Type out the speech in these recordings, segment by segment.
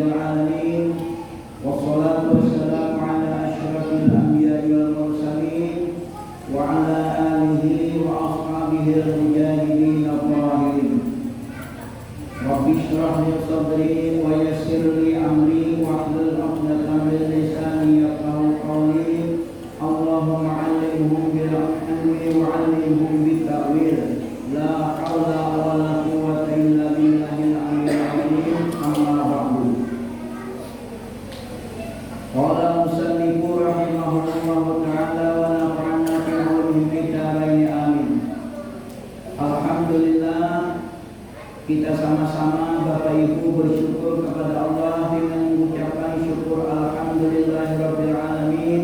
العالمين والصلاة والسلام على أشرف الأنبياء والمرسلين وعلى آله وأصحابه المجاهدين الطاهرين. رب اشرح لي صدري ويسر لي أمري واحلل عقدة من لساني يفقهوا قولي. اللهم علمهم بالعلم وعلمهم بالتأويل. لا حول ولا قوة إلا بالله العلي العظيم. أما بعد. قال المصنف رحمه الله تعالى ونفعنا بعلومه في الدارين آمين. Alhamdulillah, kita sama-sama Bapak Ibu bersyukur kepada Allah dengan mengucapkan syukur alhamdulillahirabbil alamin.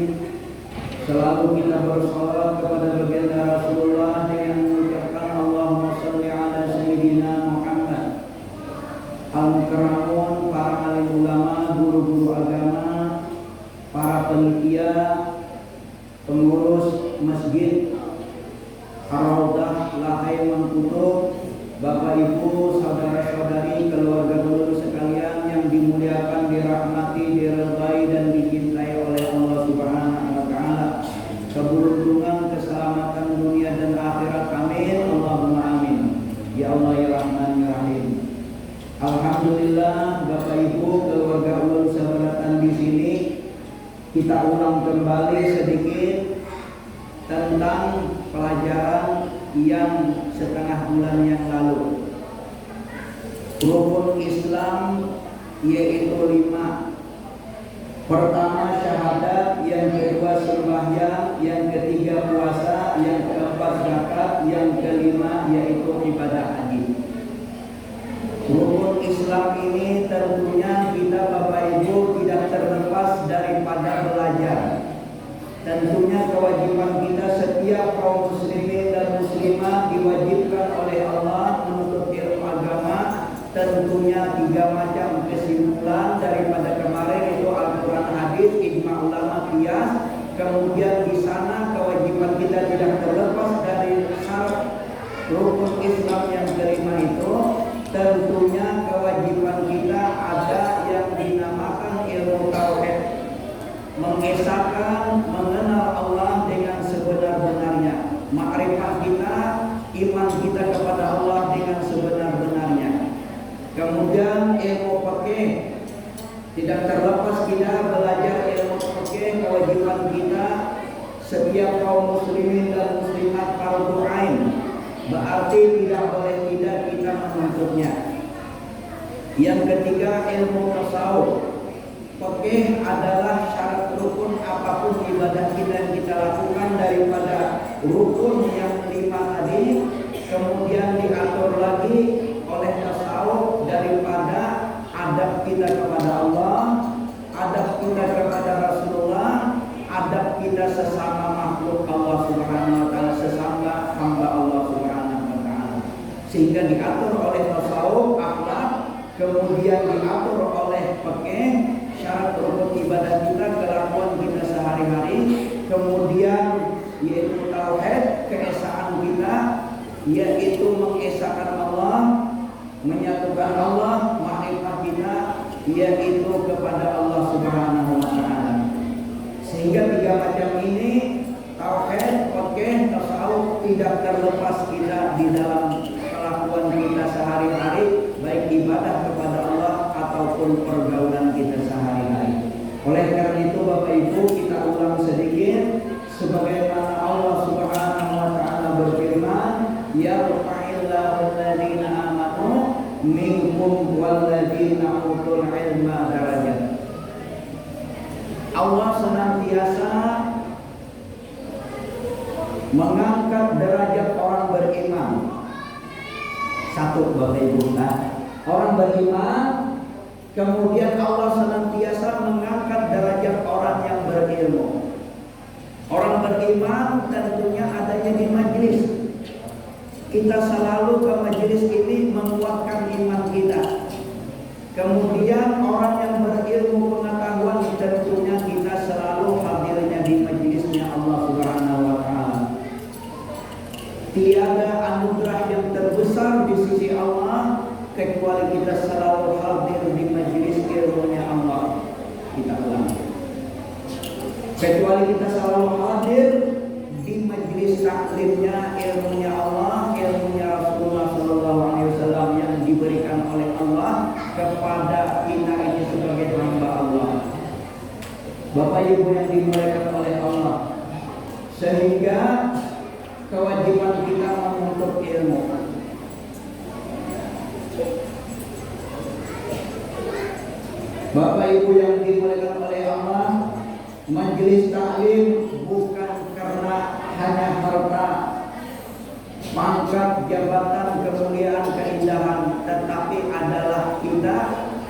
Selalu kita bersolawat kepada baginda Rasulullah dengan mengucapkan Allahumma shalli ala sayyidina Muhammad. Al-mukarramun, para alim ulama, guru-guru agama, para panitia, pengurus masjid Ar-Raudhah Lahai Mangkuto, Bapak Ibu, saudara-saudari, keluarga guru sekalian yang dimuliakan, dirahmati, diridhai dan dicintai oleh Allah Subhanahu wa taala. Keberuntungan, keselamatan dunia dan akhirat, amin. Allahumma amin. Ya Allah ya Rahman ya Rahim. Alhamdulillah, Bapak Ibu, keluarga ulun seberatan di sini, kita ulang kembali sedikit tentang pelajaran yang setengah bulan yang lalu. Rukun Islam yaitu 5. Pertama syahadat, yang kedua sembahyang, yang ketiga puasa, yang keempat zakat, yang kelima yaitu ibadah haji. Rukun Islam ini tentunya kita Bapak Ibu tidak terlepas daripada belajar. Tentunya kewajiban kita setiap kaum muslimin dan muslimah diwajibkan oleh Allah menuntut ilmu agama. Tentunya 3 macam kesimpulan daripada kemarin, itu Al-Quran, hadis, ijma ulama, qiyas. Kemudian di sana kewajiban kita tidak terlepas dari syarat rukun Islam yang kelima itu. Tentunya kewajiban kita ada yang dinamakan ilmu tauhid, mengesahkan, mengenal Allah dengan sebenar-benarnya, makrifat kita, iman kita kepada Allah dengan sebenar-benarnya. Kemudian ilmu fikih, tidak terlepas kita belajar ilmu fikih. Kewajiban kita setiap kaum muslimin dan muslimat fardu ain, berarti tidak boleh tidak kita menuntutnya. Yang ketiga ilmu tasawuf. Fikih adalah syarat rukun apapun ibadah kita yang kita lakukan daripada rukun yang 5 tadi. Kemudian diatur lagi oleh tasawuf daripada adab kita kepada Allah, adab kita kepada Rasulullah, adab kita sesama makhluk Allah Subhanahu wa taala, sesama hamba Allah Subhanahu wa taala. Sehingga diatur oleh tasawuf akhlak, kemudian diatur oleh fikih syarat rukun ibadah kita, kelakuan kita sehari-hari, kemudian yaitu tauhid, keesaan kita, yaitu mengesahkan Allah, menyatukan Allah, makrifat kita yaitu kepada Allah Subhanahu wa taala. Sehingga 3 macam ini, tauhid, fikih, tasawuf, tidak terlepas kita di dalam kelakuan kita sehari-hari, baik ibadah kepada Allah ataupun pergaulan kita sehari-hari. Oleh karena itu Bapak Ibu, kita ulang sedikit sebagaimana Allah Subhanahu wa taala berfirman, ya rafa'illahu alladziina amanu minkum walladziina utul ilma darajat. Allah senantiasa mengangkat derajat orang beriman. Satu Bapak Ibu, orang beriman, kemudian Allah senantiasa mengangkat derajat orang yang berilmu. Orang beriman tentunya adanya di majelis. Kita selalu ke majelis ini menguatkan iman kita. Kemudian orang yang berilmu pengetahuan, tentunya kita selalu hadirnya di majelisnya Allah Subhanahu wa taala. Tiada anugerah yang terbesar di sisi Allah kecuali kita selalu hadir di majelis ilmunya kecuali kita selalu hadir di majelis taklimnya ilmunya Allah, ilmunya Rasulullah SAW yang diberikan oleh Allah kepada kita ini sebagai hamba Allah. Bapak Ibu yang dimuliakan oleh Allah, sehingga kewajiban kita menuntut ilmu. Bapak Ibu yang dimuliakan oleh Allah, majelis taklim bukan karena hanya harta, pangkat, jabatan, kemuliaan, keindahan, tetapi adalah kita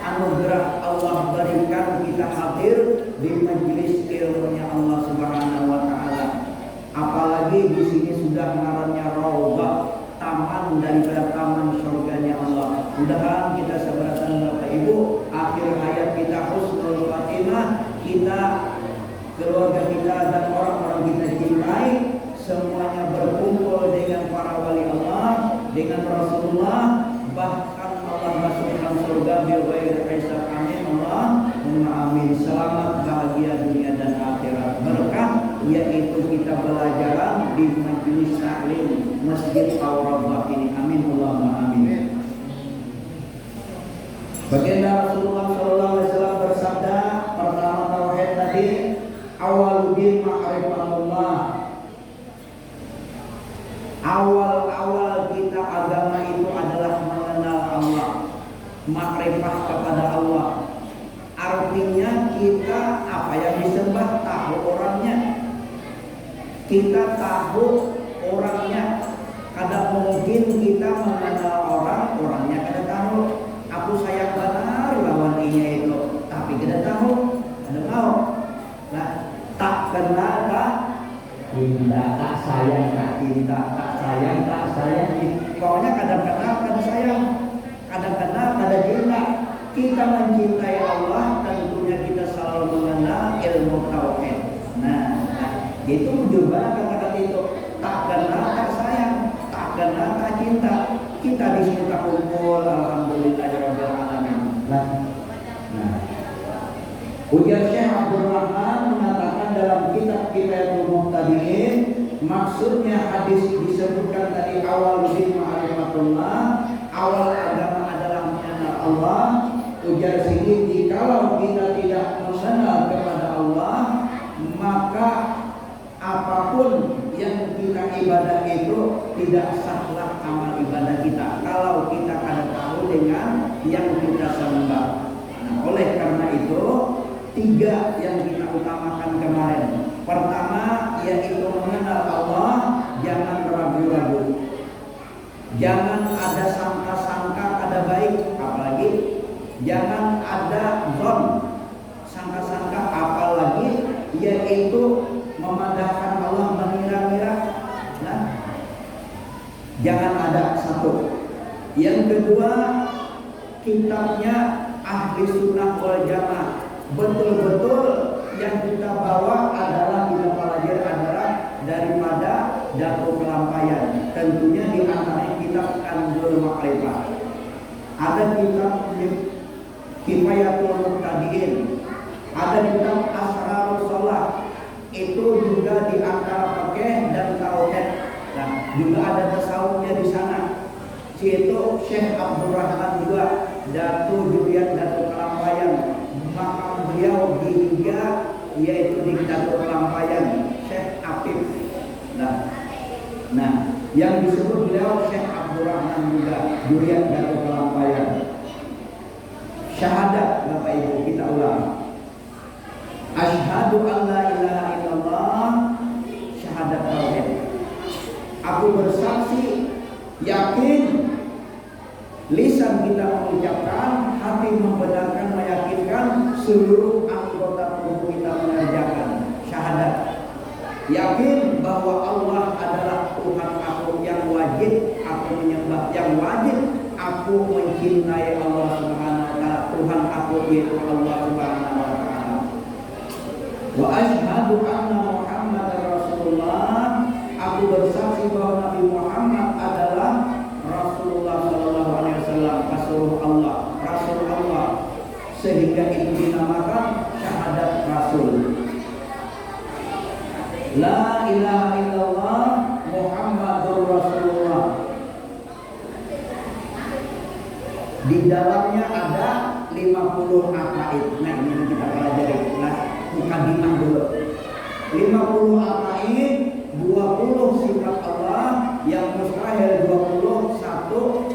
anugerah Allah berikan kita hadir di majelis ilmunya Allah Subhanahu wa taala. Apalagi di sini sudah ngarannya raudhah, taman daripada taman surganya Allah. Mudah-mudahan kita seberatan Bapak Ibu, akhir hayat kita husnul khatimah, kita, keluarga kita dan orang-orang kita cintai semuanya berkumpul dengan para wali Allah, dengan Rasulullah, bahkan Allah masukkan surga bil ghairi hisab. Amin Allahumma amin. Selamat bahagia dunia dan akhirat. Berkah yaitu kita belajar di majelis taklim Masjid Al-Raudhah ini. Amin Allahumma amin. Baginda Rasulullah SAW bersabda, pertama tauhid tadi, awaludin ma'rifatullah. Awal-awal kita agama itu adalah mengenal Allah, makrifah kepada Allah. Artinya kita apa yang disembah tahu orangnya, kita tahu orangnya. Kadang mungkin kita mengenal orang, orangnya kada tahu. Aku sayang benar lawan ini itu, tapi kada tahu, kada mau. Nah, tak kenal tak cinta, tak sayang tak cinta, tak sayang tak sayang. Pokoknya kadang kenal kada sayang, kadang kenal kada cinta. Kita mencintai Allah, tentunya kita selalu mengenal ilmu tauhid. Nah, itu juga kata-kata itu, tak kenal tak sayang, tak kenal tak cinta. Kita di sini tak kumpul, alhamdulillahirabbil alamin. Nah, ujar Syekh Abdul Rahman mengatakan dalam kitab Kifayatul Muhtadin, maksudnya hadis disebutkan tadi awal din ma'rifatullah, awal agama adalah mengenal Allah. Ujar sini, jikalau kita tidak mengenal kepada Allah, maka apapun yang kita ibadah itu tidak sahlah amal ibadah kita kalau kita kada tahu dengan yang kita sembah. Nah, oleh karena itu 3 yang kita utamakan kemarin. Pertama yaitu mengenal Allah, jangan ragu-ragu, jangan ada sangka-sangka kada baik, apalagi jangan ada zon, sangka-sangka, apalagi yaitu memadahkan Allah, mengira-ngira. Nah, jangan ada satu. Yang kedua, kitabnya ahli sunnah wal jamaah. Betul-betul yang kita bawa adalah kita pelajari adalah daripada Datuk Kelampayan. Tentunya di antara kitab Kanzul Ma'rifah. Ada kitab Kifayatul Muhtadin, ada kitab Asrarus Shalah. Itu juga di antara fikih dan tauhid. Nah, juga ada tasawufnya di sana. Situ Syekh Abdul Rahman juga, Datu Juriat Datu Kelampayan. Makam beliau hingga yaitu di Datu Kelampayan, Syekh Afif. Nah, yang disebut beliau Syekh Abdul Rahman juga, Juriat Datu Kelampayan. Syahadat Bapak Ibu kita ulang. Asyhadu an la ilaha illallah, syahadat tauhid. Aku bersaksi, yakin, lisan kita mengucapkan, hati membenarkan, meyakinkan, seluruh anggota tubuh kita mengerjakan. Syahadat, yakin bahwa Allah adalah Tuhan aku yang wajib aku menyembah, yang wajib aku mencintai Allah Subhanahu wa taala. Tuhan aku yaitu Allah Subhanahu wa taala. Wa asyhadu anna Muhammadar Rasulullah. Aku bersaksi bahwa Nabi Muhammad adalah Rasulullah sallallahu alaihi wasallam, Rasul Allah, sehingga itu dinamakan syahadat Rasul. La ilaha illallah Muhammadur Rasulullah. Di dalamnya ada 50 akaid. Nah, ini yang kita pelajari. Nah, mukadimah dulu. 50 akaid, 20 sifat Allah yang mustahil, 21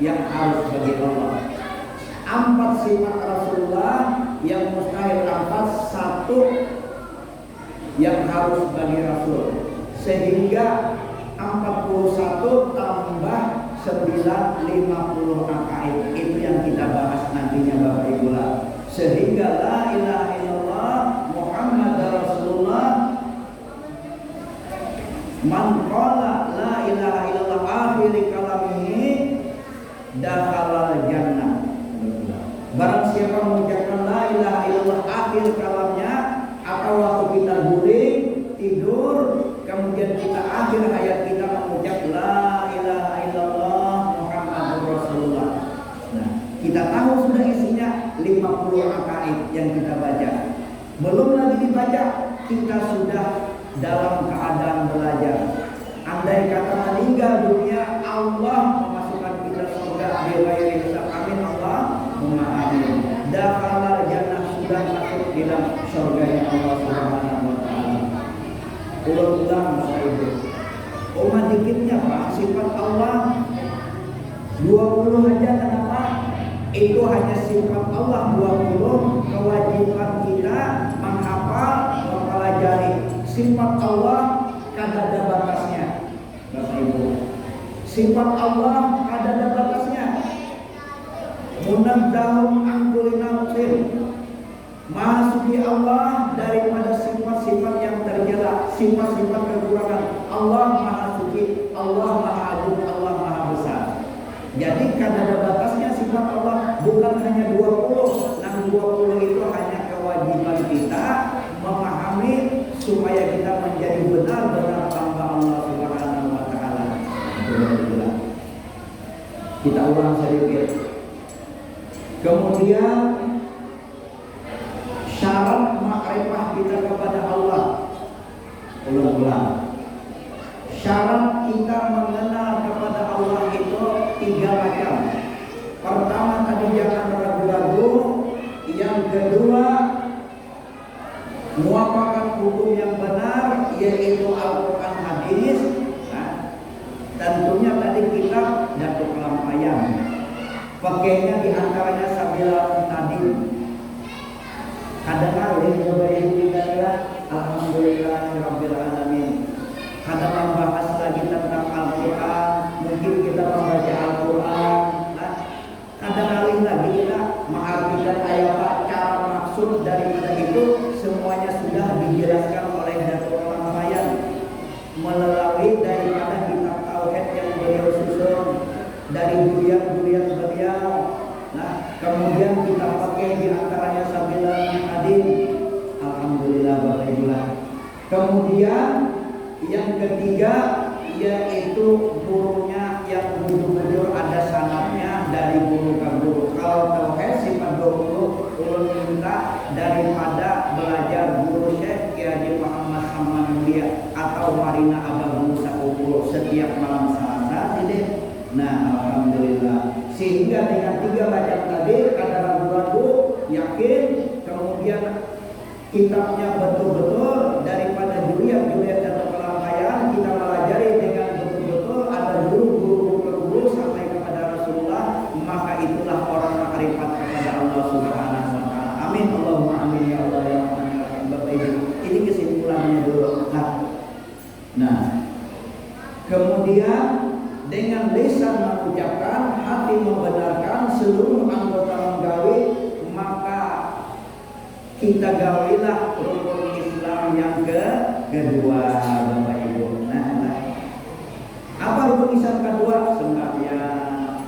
yang harus bagi Allah. 4 sifat Rasulullah yang mustahil, 1 yang harus bagi Rasul. Sehingga 41 tambah 9, 50 akaid. Itu yang kita bahas nantinya Bapak Ibu. Sehingga la ilaha illallah Muhammad Rasulullah, man qala la ilaha illallah akhir kalamihi dakhalal jannah. Barang siapa mengucapkan la ilaha illallah akhir kalamnya, atau waktu kita guling, tidur, kemudian kita akhir hayat kita mengucap la ilaha illallah Muhammadur Rasulullah. Nah, kita tahu sudah isinya 50 akaid yang kita baca. Belum lagi dibaca, kita sudah dalam keadaan belajar. Andai kata meninggal dunia, Allah memasukkan kita surga bighairi hisab. Amin Allahumma amin. Dakhalal jannah, sudah masuk di dalam surga yang Allah Subhanahu wa taala. Ulang-ulang Bapak Ibu. Umat dikitnya Pak, sifat Allah 20 aja, kenapa? Itu hanya sifat Allah 20. Kewajiban kita menghafal, mempelajari sifat Allah, kada ada batasnya Bapak Ibu. Sifat Allah kada ada batasnya. Munazzahun an kulli naqsin, Maha suci Allah daripada sifat-sifat yang tercela, sifat-sifat kekurangan. Allah Maha suci, Allah Maha agung, Allah Maha besar. Jadi kan ada batasnya sifat Allah, bukan hanya 20. Nah 20 itu hanya kewajiban kita memahami supaya kita menjadi benar-benar hamba Allah Subhanahu wa taala. Kita ulang sedikit. Kemudian syarat makrifah kita kepada Allah. Ulang-ulang. Syarat kita mengenal kepada Allah itu 3 macam. Pertama tadi jangan ragu-ragu. Yang kedua, muafakat hukum yang benar, yaitu Al-Quran hadis. Nah, tentunya tadi kitab Datuk Lampayan. Pakainya diantaranya Sabilatul Nadim. Kadang-kadang Alhamdulillahirabbil alamin. Kadang membahas lagi tentang Al-Quran, mungkin kita membaca Al-Quran. Nah, kadang-kadang lagi kita mengartikan ayat, cara maksud daripada itu semuanya sudah dijelaskan oleh Datuk Lampayan melalui daripada kitab tauhid yang beliau susun, dari beliau beliau. Nah, kemudian kita pakai di antaranya Sabilatul Nadim. Alhamdulillah Bapak Ibu. Kemudian yang ketiga yaitu gurunya yang bujur-bujur ada sanadnya dari guru ke guru. Kalau tauhid sifat 20 ulun minta daripada belajar guru Syekh Kiai Haji Muhammad Hamman Mulia atau Marina Abah Musa Ukul setiap malam Selasa ini. Nah, alhamdulillah. Sehingga dengan 3 macam tadi kada ragu-ragu, yakin, kemudian kitabnya betul-betul daripada Juliet dan Pelampayan kita pelajari dengan betul-betul ada guru sampai kepada Rasulullah, maka itulah orang makrifat kepada Allah Subhanahu wa taala. Amin Allahumma amin ya Allah ya Rahman ya Rahim. Bapak Ibu, ini kesimpulannya dulu. Nah, kemudian dengan lisan mengucapkan, hati membenarkan, seluruh anggota menggawi, maka kita gawilah rukun Islam yang kedua Bapak Ibu. Nah, apa rukun Islam kedua? Sembahyang.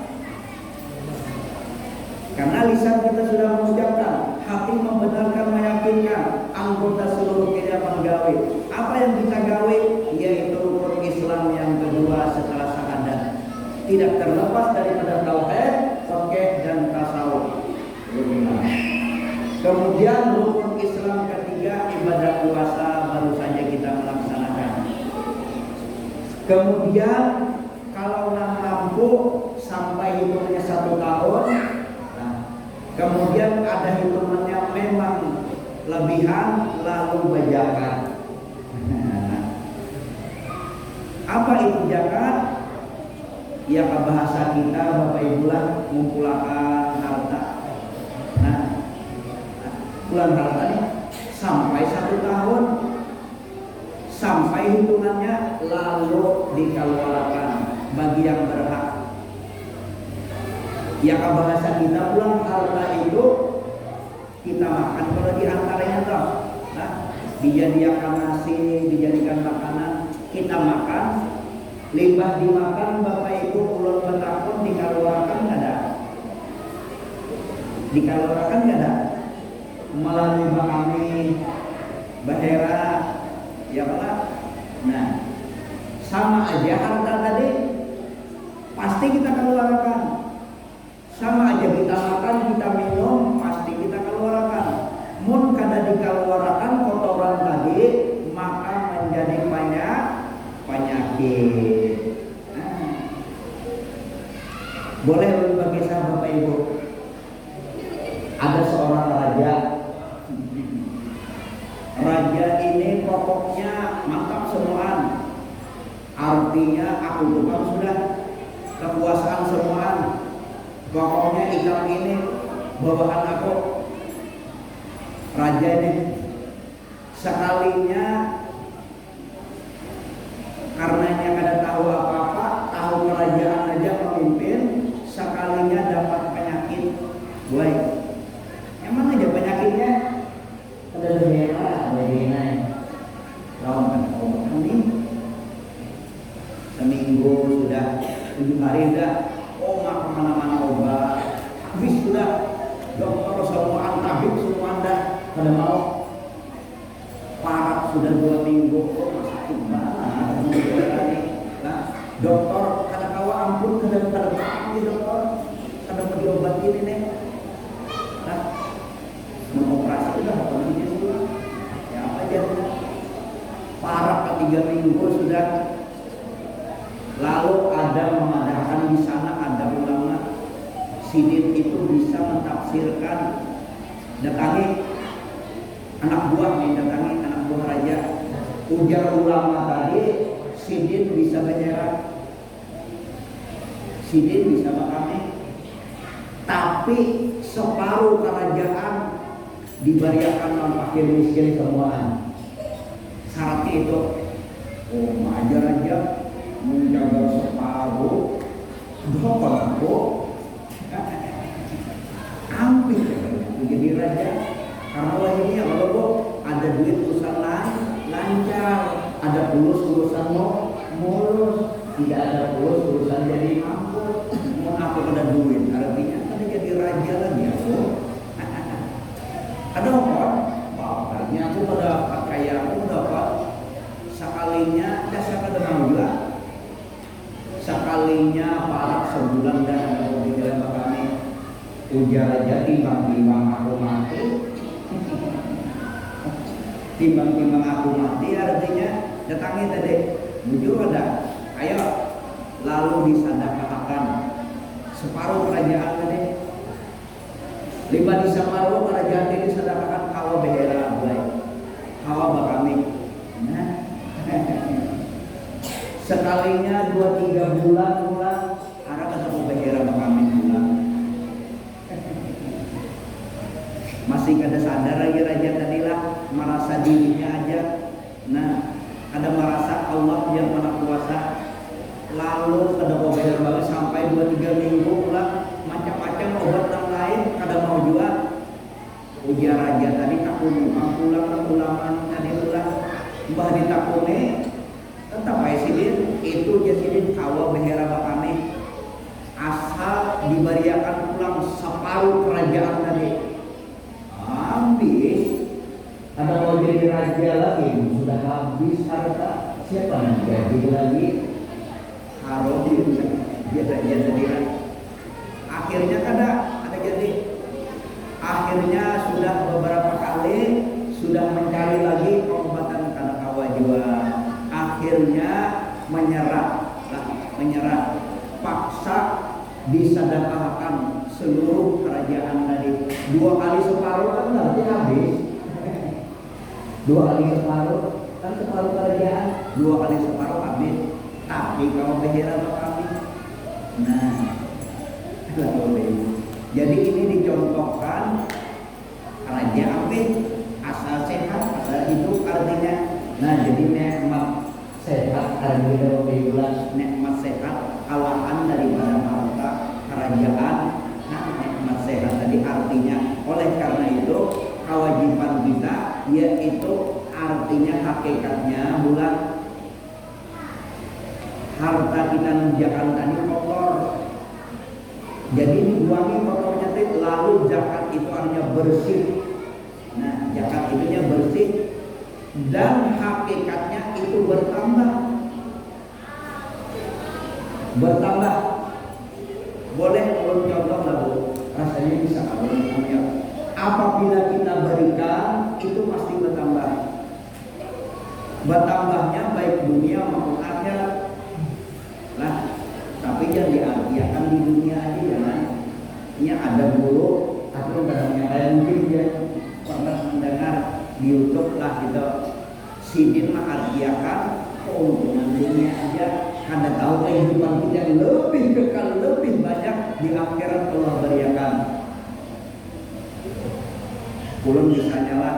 Karena lisan kita sudah mengucapkan, hati membenarkan, meyakinkan, anggota seluruh kita menggawi. Apa yang kita gawi? Yaitu rukun Islam yang kedua setelah syahadat. Tidak terlepas daripada tauhid, fikih dan tasawuf. Kemudian rukun Islam ketiga ibadah puasa baru saja kita melaksanakan. Kemudian kalau lampu sampai hitungannya 1 tahun. Nah, kemudian ada hitungannya memang lebihan lalu bajakan. Apa itu zakat? Ya bahasa kita Bapak Ibu lah mengumpulkan harta. Nah, pulang harta nih sampai 1 tahun, sampai hitungannya lalu dikeluarkan bagi yang berhak. Ya bahasa kita pulang harta itu kita makan kalau diantaranya toh, nah, dijadikan nasi, dijadikan makanan, kita makan, limbah dimakan Bapak Ibu pulang bertakun dikeluarkan nggak ada? Dikeluarkan nggak ada? Melalui kami bahera, ya Pak. Nah, sama aja harta tadi pasti kita keluarkan. Sama aja kita makan, kita minum, pasti kita keluarkan. Mun kada dikeluarkan kotoran tadi, maka menjadi penyakit. Nah, boleh berbagi sama Bapak Ibu. Ada seorang raja. Raja ini pokoknya mantap semuaan. Artinya aku tukang sudah kekuasaan semuaan. Pokoknya ikan ini bawahan aku. Raja ini sekalinya karenanya kada tahu apa-apa, tahu kerajaan aja pemimpin, sekalinya dapat penyakit. Baik. Yang mana aja penyakitnya? Ada dehera, ada naik. Lawan kan ini seminggu sudah, 7 hari sudah. Oh, nggak kemana-mana obat. Habis sudah dokter semua tabib semua anda pada mau parah sudah 2 minggu. Oh, masih gimana? Nah, dokter kada kawa ampun kada paham dokter kada mau diobatin ini. Nah, mau operasi sudah apa lagi sudah? Ya apa aja parah 3 minggu sudah. Lalu ada mengadakan di sana ada ulama sidin itu bisa mentafsirkan. Datangi anak buah raja. Ujar ulama tadi sidin bisa menyerah, sidin bisa makami, tapi separuh kerajaan diberiakan non fakir miskin semuaan. Syaratnya itu, oh raja menjaga separuh, berapa aku? Hampir jadi raja. Karena lahirnya kalau ada duit urusan lancar, ada fulus urusan mulus, tidak ada fulus urusan jadi mampu. Mau aku ada duit, artinya ada jadi raja lagi aku. Ada apa? Bapaknya aku pada kaya aku dapat sekalinya jasa pada juga. Sekalinya parak sebulan dan kemudian kami ujar aja timbang-timbang aku mati. Timbang-timbang aku mati artinya datangi tadi bujur ada. Ayo lalu disadakakan separuh kerajaan tadi. Lima di separuh kerajaan ini disadakakan kawa behera baik. Kawa bakami. Nah. Sekalinya 2-3 bulan arah ketemu behera kami pulang. Masih kada sadar lagi raja tadilah merasa dirinya aja. Nah, ada merasa Allah yang Maha Kuasa. Lalu kada mau behera banget sampai 2-3 minggu pulang macam-macam obat yang lain kada mau jual. Ujar raja tadi takun pulang ulama tadi pulang mbah ditakune tetap aja sidin itu jasidin kawa behera bakame asal diberiakan pulang separuh kerajaan tadi habis. Ada mau jadi raja lagi sudah habis harta siapa yang jadi lagi harus dia jadi akhirnya ada jadi akhirnya sudah beberapa kali sudah mencari lagi pengobatan karena kawa jua. Akhirnya menyerah, paksa disedekahkan seluruh kerajaan tadi. 2 kali separuh kan berarti habis. 2 kali separuh kan separuh kerajaan, 2 kali separuh habis. Tapi kamu berheran atau kami? Nah, jadi ini dicontohkan raja apik, asal sehat, asal hidup artinya. Nah, jadi nikmat sehat artinya nikmat sehat alahan daripada harta kerajaan. Nah, nikmat sehat tadi artinya. Oleh karena itu kewajiban kita yaitu artinya hakikatnya bulan harta kita menjakan tadi kotor. Jadi dibuangi kotornya tadi, lalu zakat itu artinya bersih. Nah, zakat itunya bersih dan hakikatnya itu bertambah. Boleh kalau contoh lah Bu, rasanya bisa kalau namanya. Apabila kita berikan itu pasti bertambah. Bertambahnya baik dunia maupun akhirat. Nah, tapi yang diartikan di dunia aja jangan. Ini ada guru atau kadang-kadang saya mungkin dia pernah mendengar di YouTube lah gitu. Sidin mengartikan keuntungan dunia aja. Karena tahu kehidupan kita yang lebih kekal, lebih banyak di akhirat Allah berikan. Kulun misalnya lah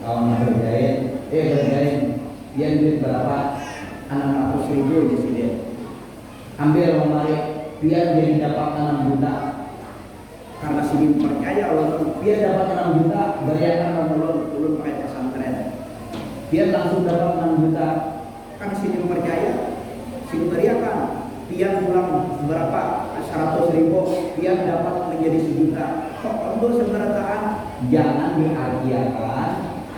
kalau berjain, dia duit berapa? 600.000 di sini. Ambil lemari, biar jadi dapat 6 juta. Karena sini percaya Allah, biar dapat 6 juta, berikan ulun pakai pesantren. Biar langsung dapat 6 juta. Kan sini percaya, sini berikan. Biar pulang berapa? 100.000, biar dapat menjadi 1 juta. Kok untuk semerataan? Jangan diartikan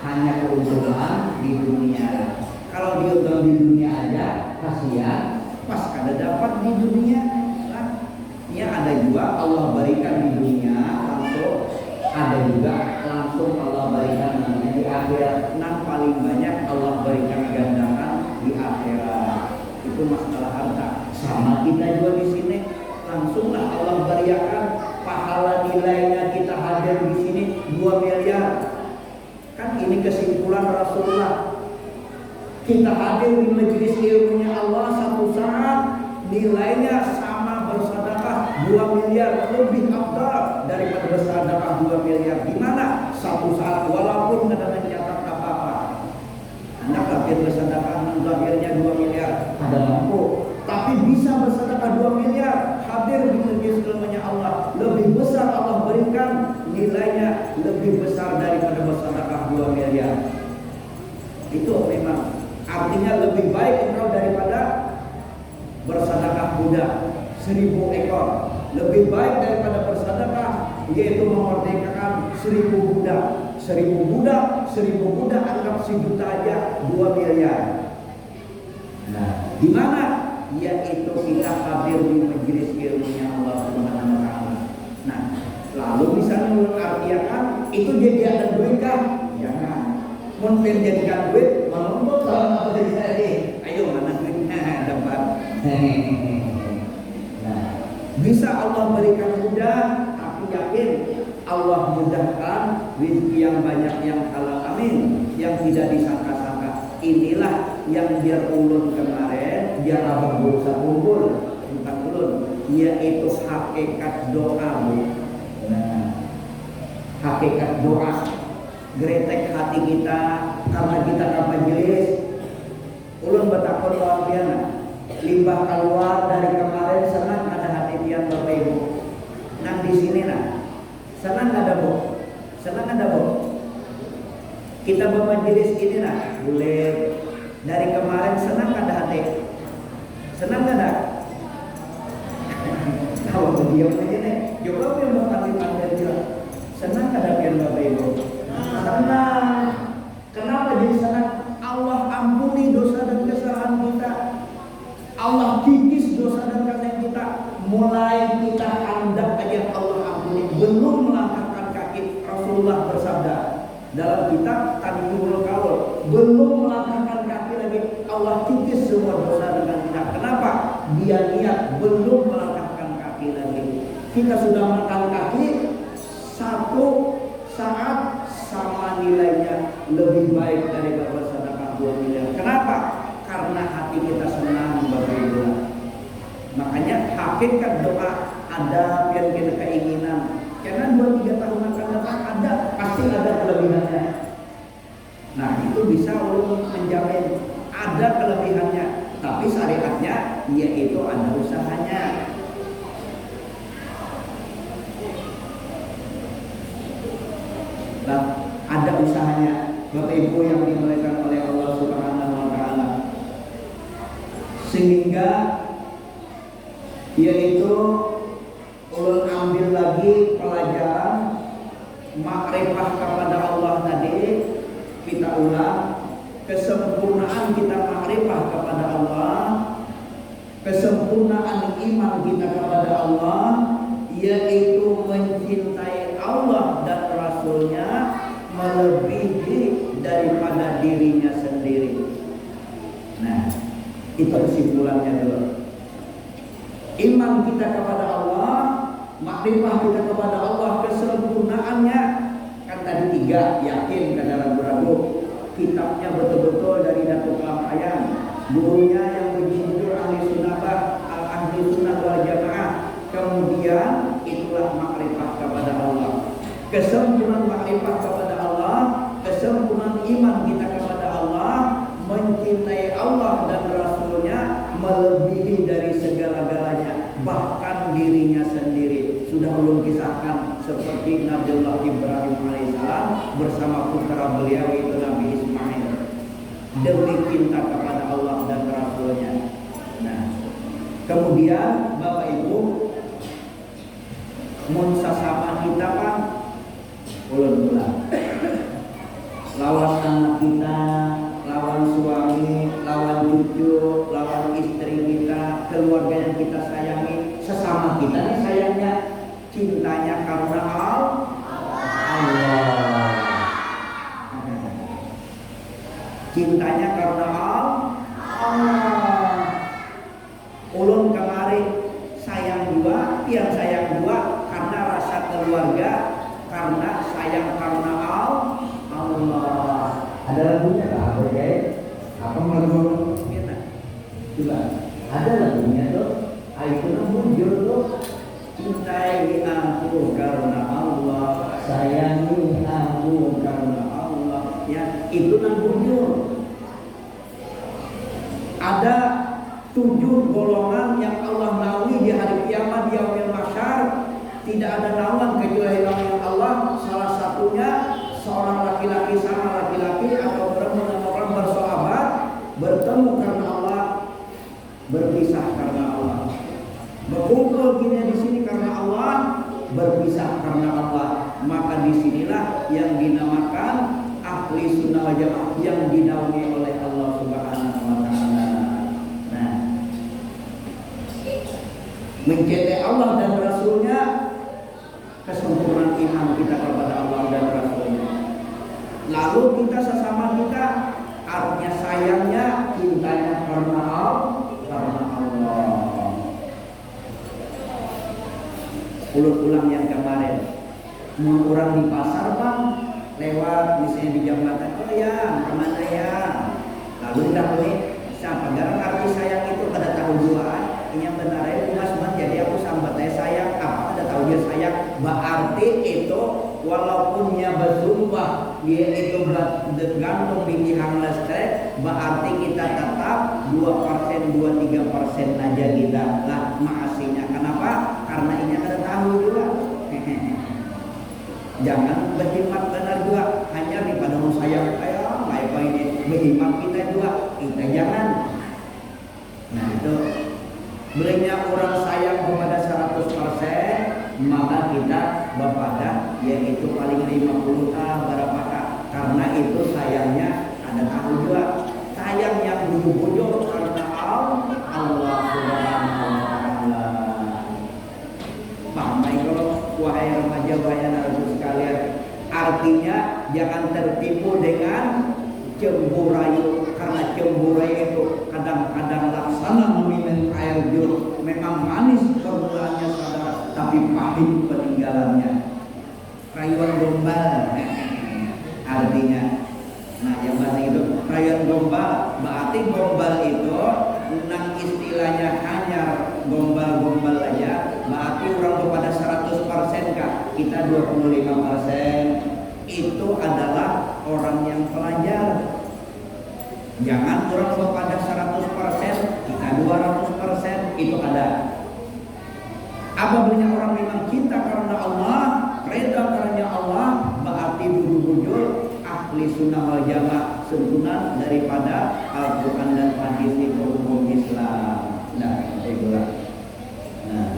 hanya keuntungan di dunia. Kalau diuntung di dunia aja, kasihan. Pas kada dapat di dunia, nah, ya ada juga Allah berikan di dunia langsung, ada juga langsung Allah berikan namanya di akhirat. Nah, paling banyak Allah berikan gandakan di akhirat. Itu masalah harta. Sama kita juga di sini, langsunglah Allah berikan pahala nilainya kita hadir di sini 2 miliar. Kan ini kesimpulan Rasulullah. Kita hadir di majelis ilmunya Allah satu saat nilainya sama bersedekah 2 miliar, lebih afdal daripada bersedekah 2 miliar. Di mana? Satu saat walaupun tidak mencatat apa-apa. Anda hadir bersedekah zahirnya 2 miliar, ada mampu. Tapi bisa bersedekah 2 miliar, hadir di majelis ilmunya Allah, lebih besar Allah berikan nilainya lebih besar daripada bersedekah 2 miliar. Itu memang artinya lebih baik engkau daripada bersedekah budak 1000 ekor. Lebih baik daripada bersedekah yaitu memerdekakan 1000 budak. 1000 budak anggap 1 juta aja 2 miliar. Nah, di mana? Yaitu kita hadir di majelis ilmunya Allah Subhanahu wa taala. Nah, lalu bisa mengartikan itu jadi ada duit kah? Jangan. Mungkin jadikan duit menuntut kalau apa jadi tadi. Ayo mana duitnya dapat. Nah, bisa Allah berikan mudah, tapi yakin Allah mudahkan rezeki yang banyak yang halal, amin, yang tidak disangka-sangka. Inilah yang biar ulun kemarin, biar abang berusaha kumpul tentang ulun, yaitu hakikat doa. Nah, hakikat doa. Gretek hati kita karena kita ke majelis ulun bertakut luar biasa limbah keluar dari kemarin senang ada hati pian Bapak Ibu. Nah di sini nah senang ada Bu, senang ada Bu. Kita bermajelis ini nah boleh dari kemarin senang ada hati, senang ada. Kalau diam aja nih, coba yang bertanya-tanya dia senang ada pian Bapak Ibu. Senang. Kenapa jadi senang? Allah ampuni dosa dan kesalahan kita. Allah kikis dosa dan kesalahan kita. Mulai kita hendak aja Allah ampuni, belum melangkahkan kaki. Rasulullah bersabda dalam kitab Tadbirul Qaul, belum melangkahkan kaki lagi Allah kikis semua dosa dan kesalahan kita. kita. Kenapa? Dia niat belum melangkahkan kaki lagi. Kita sudah melangkahkan kaki, satu saat sama nilainya lebih baik daripada bersedekah 2 miliar. Kenapa? Karena hati kita senang beribadah. Makanya hakikat doa ada yang kita keinginan. Karena 2-3 tahun akan datang ada, pasti ada kelebihannya. Nah itu bisa ulun menjamin ada kelebihannya. Tapi syariatnya yaitu ada usahanya. Nah, ada usahanya. Bapak Ibu yang dimuliakan oleh Allah Subhanahu wa taala. Sehingga yaitu ulun ambil lagi pelajaran makrifah kepada Allah tadi. Kita ulang, kesempurnaan kita makrifah kepada Allah, kesempurnaan iman kita kepada Allah, yaitu mencintai Allah dan Rasulnya melebihi daripada dirinya sendiri. Nah, itu kesimpulannya dulu. Iman kita kepada Allah, makrifah kita kepada Allah, kesempurnaannya kan tadi 3, yakin kada ragu-ragu. Kitabnya betul-betul dari Datuk Lampayan, gurunya yang berjudul ahli sunnah wal jamaah. Kemudian itulah makrifah kepada Allah, kesempurnaan makrifah kepada Allah, kesempurnaan iman kita kepada Allah, mencintai Allah dan Rasulnya melebihi dari segala-galanya, bahkan dirinya sendiri. Sudah ulun kisahkan seperti Nabiullah Ibrahim alaihissalam bersama putra beliau itu Nabi Ismail, demi cinta kepada Allah dan Rasulnya. Nah, kemudian Bapak Ibu, mun sesama kita kan ulun pulang lawan anak kita, lawan suami, lawan cucu, lawan istri kita, keluarga yang kita sayangi, sesama kita nih sayangnya, cintanya karena Allah. Cintanya karena Allah. Ulun kemarin sayang juga, yang sayang juga karena rasa keluarga, karena sayang karena Allah. Ada lagunya nggak? Oke, apa lagu kita? Coba, ada lagunya tuh. Itu muncul tuh. Cintai aku karena Allah, sayangi aku karena Allah. Ya, itu muncul. Ada 7 golongan yang Allah naungi di hari kiamat, di yaumil mahsyar. Tidak ada naungan kecuali naungan Allah. Salah satunya seorang laki-laki sama laki-laki atau orang bersahabat bertemu karena Allah, berpisah karena Allah. Berkumpul gini di sini karena Allah, berpisah karena Allah. Maka disinilah yang dinamakan ahli sunnah wal jamaah, yang dinaungi oleh Allah Subhanahu wa taala. Nah, mencintai Allah dan Rasulnya, kesempurnaan iman kita kepada Allah dan Rasulnya. Lalu kita sesama kita, artinya sayangnya, cintanya karena Allah. Ulang yang kemarin, mau orang di pasar bang, lewat misalnya di jambatan, oh ya kemana ya, lalu tidak boleh siapa garang arti sayang itu pada tahu juaan. Ini yang benar ya mas, jadi aku sambatnya sayang, apa ada tahu dia sayang, berarti itu walaupun dia bersumpah dia itu bergantung di tihang listrik, berarti kita tetap 2%, 2-3% aja kita lah maasinya. Kenapa? Karena ini ada tahu juga. Jangan berhemat benar juga, hanya daripada mau sayang apa ini berhemat kita juga, kita jangan. Nah itu belinya orang sayang kepada 100%, maka kita berpada yaitu paling 50 berapa kak? Karena itu sayangnya ada tahu juga, sayang yang bujur-bujur karena Allah Subhanahu wa taala. Paham kalau wahai remaja wahai anak sekalian, artinya jangan tertipu dengan cemburayu, karena cemburayu itu kadang-kadang laksana minum air jeruk, memang manis permulaannya saudara, tapi pahit peninggalannya. Rayuan gombal artinya, nah yang bahasa itu rayuan gombal, berarti gombal itu nang istilahnya hanya gombal-gombal aja, berarti orang kepada 100% kah? Kita 25%. Itu adalah orang yang pelajar. Jangan orang kepada 100%, kita 200%, itu ada. Apabila orang memang cinta karena Allah, reda karena Allah, berarti bujur-bujur ahli sunnah wal jamaah, sempurna daripada Al-Quran dan hadis itu hukum Islam. Nah, itulah. Nah,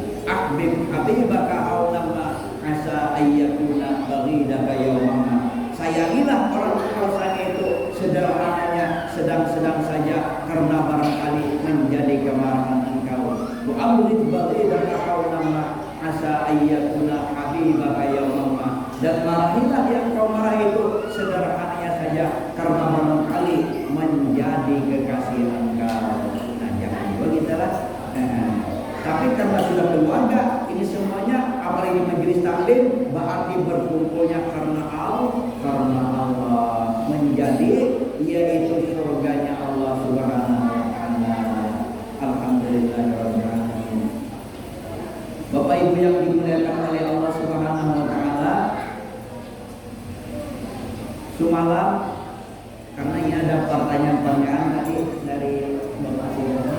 habibaka au nama asa ayyakuna baghidaka yawma. Sayangilah orang kekuasaan itu sederhananya, sedang-sedang saja, karena barangkali menjadi kemarahan engkau. Bu'amrid baghidaka au nama asa ayyakuna habibaka yawma. Dan marahilah yang kau marah itu sederhananya saja, karena barangkali menjadi kekasih engkau. Nah, jangan begitulah. Tapi karena sudah keluarga, ini semuanya apalagi majelis taklim, berarti berkumpulnya karena Allah, menjadi yaitu surganya Allah Subhanahu wa taala. Alhamdulillahirabbil alamin. Bapak Ibu yang dimuliakan oleh Allah Subhanahu wa taala, semalam karena ini ada pertanyaan-pertanyaan tadi dari Bapak Sina.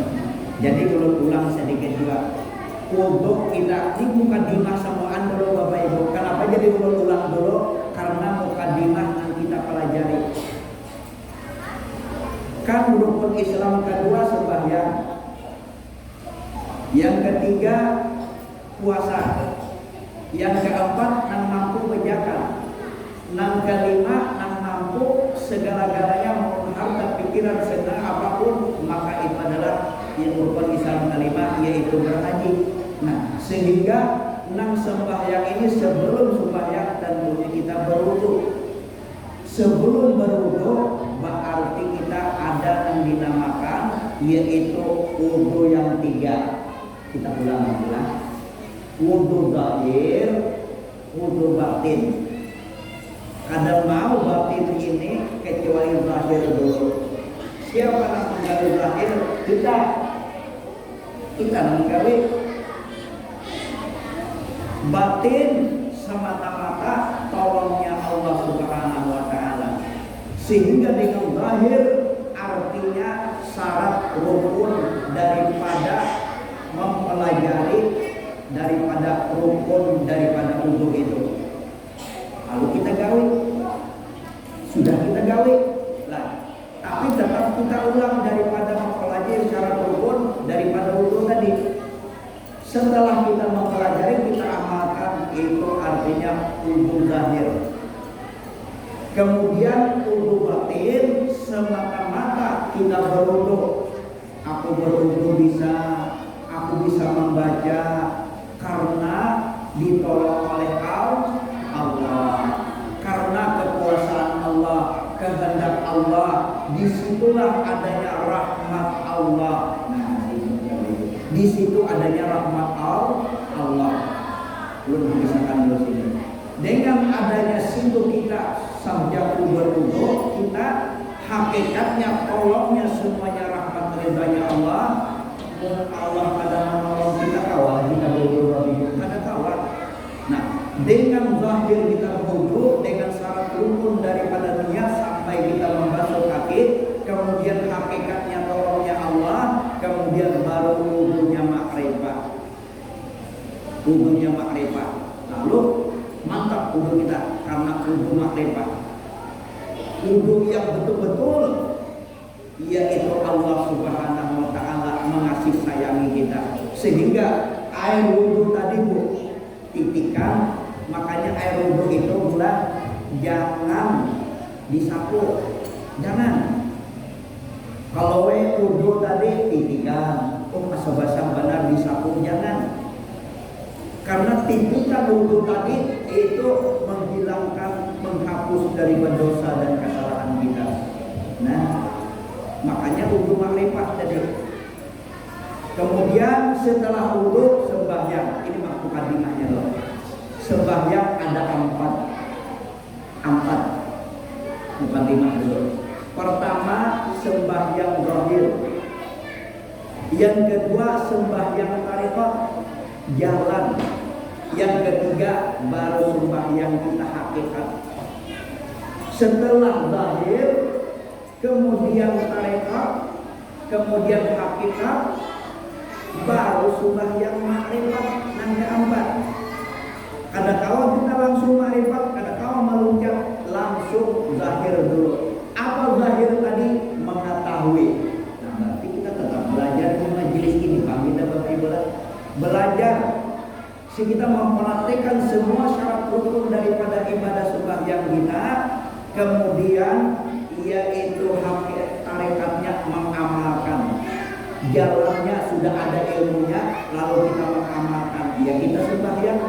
Jadi kalau ulang sedikit juga, untuk kita ini mukadimah samaan dulu Bapak Ibu. Kenapa jadi ulang dulu? Karena mukadimah yang kita pelajari. Kan rukun Islam kedua sembahyang, yang ketiga puasa, yang keempat nang mampu berzakat, nang kelima nang mampu segala-galanya maupun harta pikiran serta apapun, maka itu adalah yang rukun Islam kelima, yaitu berhaji. Nah, sehingga nang sembahyang ini sebelum sembahyang tentunya kita berwudu. Sebelum berwudu berarti kita ada yang dinamakan yaitu wudu yang tiga. Kita ulang lagi. Wudu zahir, wudu batin. Kadang mau batin ini kecuali zahir dulu. Siapa yang menggali zahir? Kita menggali batin semata-mata tolongnya Allah Subhanahu wa taala. Sehingga dengan zahir artinya syarat rukun daripada mempelajari daripada rukun daripada wudu itu. Lalu kita gawe, sudah kita gawe lah. Tapi tetap kita ulang daripada mempelajari syarat rukun daripada wudu tadi. Setelah kita mempelajari, kita amalkan, itu artinya wudu zahir. Kemudian wudu batin semata-mata kita berwudu. Aku berwudu aku bisa membaca karena ditolong oleh Allah, karena kekuasaan Allah, kehendak Allah, disitulah adanya rahmat Allah. Nah, di situ adanya rahmat Allah. Belum bisa dulu sini. Dengan adanya situ kita sejak berwudu, kita hakikatnya tolongnya semuanya rahmat ridhanya Allah. Allah pada menolong kita kawal kita berwudu ada kawal. Nah, dengan zahir kita berwudu dengan syarat rukun daripada niat sampai kita membasuh kaki, kemudian hakikatnya tolongnya Allah, kemudian baru wudunya makrifah. Wudunya makrifah. Lalu mantap wudu kita karena wudu makrifah. Wudu yang betul-betul yaitu Allah Subhanahu wa taala mengasihi sayangi kita. Sehingga air wudu tadi Bu titikan, makanya air wudu itu pula jangan disapu. Jangan. Kalau wudu tadi titikan, basah-basah benar disapu, jangan. Karena titikan wudu tadi itu menghilangkan, menghapus dari dosa dan kesalahan kita. Kemudian setelah wudu sembahyang. Ini mukadimahnya loh. Sembahyang ada empat mukadimah dulu. Pertama sembahyang zahir. Yang kedua sembahyang tariqah jalan. Yang ketiga baru sembahyang kita hakikat. Setelah zahir, kemudian tariqah, kemudian hakikat, baru sembahyang makrifat dan keempat. Kadang kala kita langsung makrifat, kadang kala meluncat langsung zahir dulu. Apa zahir tadi? Mengetahui. Nah, berarti kita tetap belajar di majelis ini, Pak. Kita belajar. Si kita mempraktikkan semua syarat rukun daripada ibadah sembahyang kita. Kemudian yaitu hakikat tarikatnya mengamalkan. Jalannya sudah ada ilmunya, lalu kita mengamalkan. Ya kita sembahyang.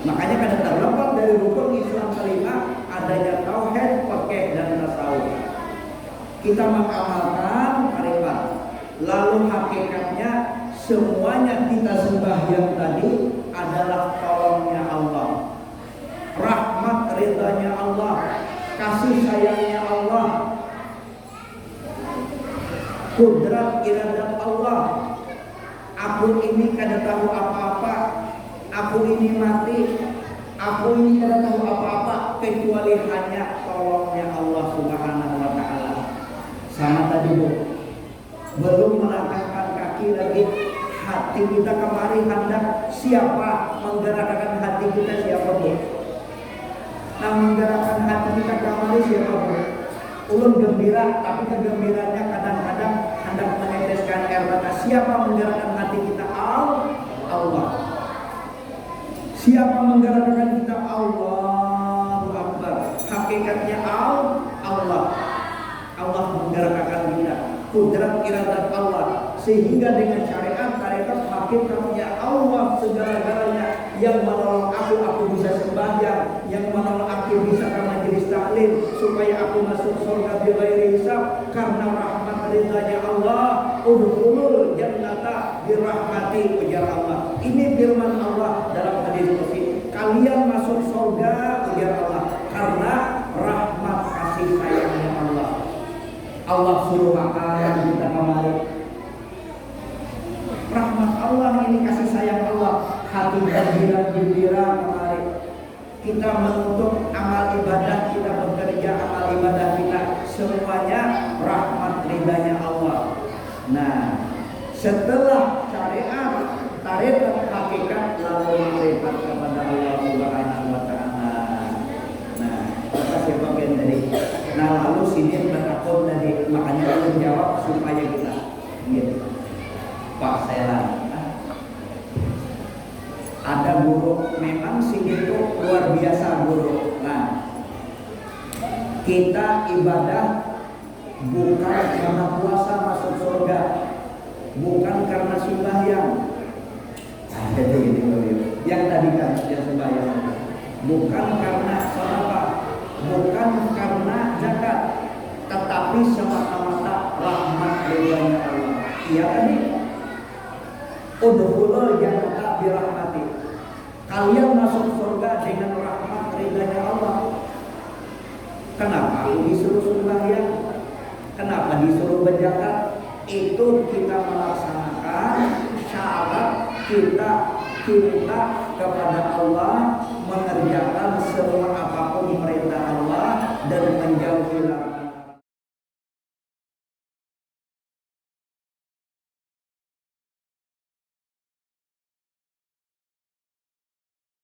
Makanya kadang terlepas dari rukun Islam kelima adanya tauhid, fikih dan tasawuf. Kita mengamalkan tarifat. Lalu hakikatnya semuanya kita sembahyang tadi adalah tolongnya Allah, rahmat ridhanya Allah, kasih sayangnya Allah, kudrat iradat Allah. Aku ini kada tahu apa-apa, aku ini mati, aku ini kada tahu apa-apa kecuali hanya tolongnya Allah Subhanahu wa taala. Sama tadi Bu, belum melangkahkan kaki lagi, hati kita kemari hendak siapa menggerakkan hati kita, siapa Bu? Nah, menggerakkan hati kita kemari siapa Bu? Ulun gembira, tapi kegembiraannya kadang-kadang hendak meneteskan air mata. Siapa menggerakkan hati kita? Allah. Siapa menggerakkan kita? Allahu Akbar. Hakikatnya Allah. Allah menggerakkan kita. Kudrat iradat Allah. Sehingga dengan syariat tarikat hakikatnya Allah segala-galanya. Yang menolong aku bisa sembahyang. Yang menolong aku bisa ke majelis taklim supaya aku masuk surga bighairi hisab karena rahmat ridhanya Allah. Udkhulul jannata birahmati, ujar Allah. Ini firman Allah dalam hadis qudsi. Kalian masuk surga, ujar Allah, karena rahmat kasih sayangnya Allah. Allah suruh makan kita kemari. Rahmat Allah ini, kasih sayang Allah. Hati gembira kemari. Kita menuntut amal ibadah, kita bekerja amal ibadah kita, semuanya rahmat ridhanya Allah. Nah, setelah syariat, tarikat hakikat, lalu makrifat kepada Allah Subhanahu wa taala. Nah, kita sebagian dari. Nah, lalu sini bertakun dari, makanya aku jawab supaya kita. Gitu. Pak Selan. Ada guru, memang sini itu luar biasa guru. Nah, kita ibadah bukan karena puasa masuk surga, bukan karena sembahyang. Jadi ini yang tadi kan yang sembahyang, bukan karena sholawat, bukan karena zakat, tetapi semata-mata rahmat ridhanya Allah. Iya tadi. Udkhulul jannata birahmati. Kalian masuk surga dengan rahmat ridhanya Allah. Kenapa aku disuruh sembahyang? Kenapa disuruh berzakat? Itu kita melaksanakan syarat kita cinta kepada Allah, mengerjakan semua apa